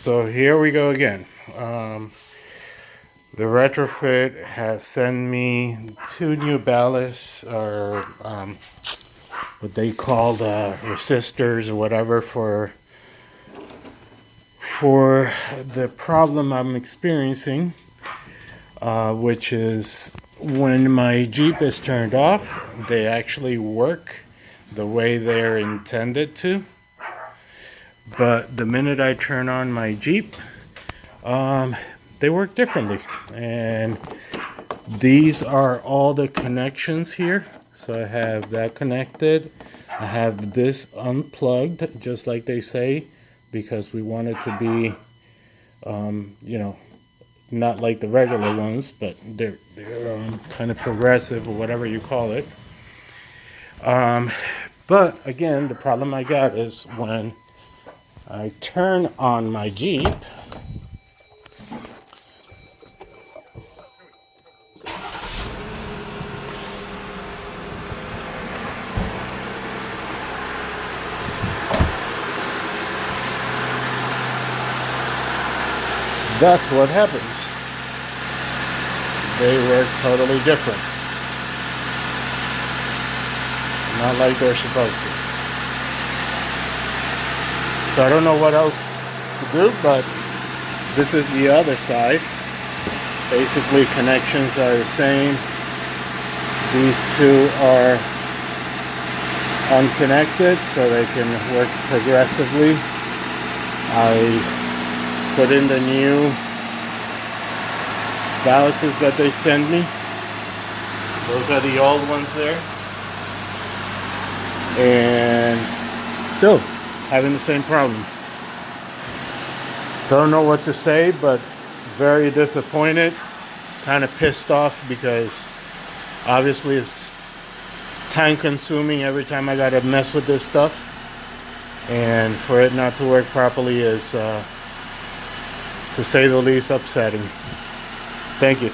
So here we go again. The retrofit has sent me 2 new ballasts, or what they call the resistors or whatever, for the problem I'm experiencing, which is when my Jeep is turned off, they actually work the way they're intended to. But the minute I turn on my Jeep, they work differently. And these are all the connections here. So I have that connected. I have this unplugged, just like they say, because we want it to be, not like the regular ones, but they're kind of progressive or whatever you call it. But again, the problem I got is when I turn on my Jeep, that's what happens. They work totally different. Not like they're supposed to. So I don't know what else to do, but this is the other side. Basically, connections are the same. These two are unconnected, so they can work progressively. I put in the new ballasts that they send me. Those are the old ones there. And still having the same problem. Don't know what to say, but very disappointed, kind of pissed off, because obviously it's time consuming every time I gotta mess with this stuff, and for it not to work properly is, to say the least, upsetting. Thank you.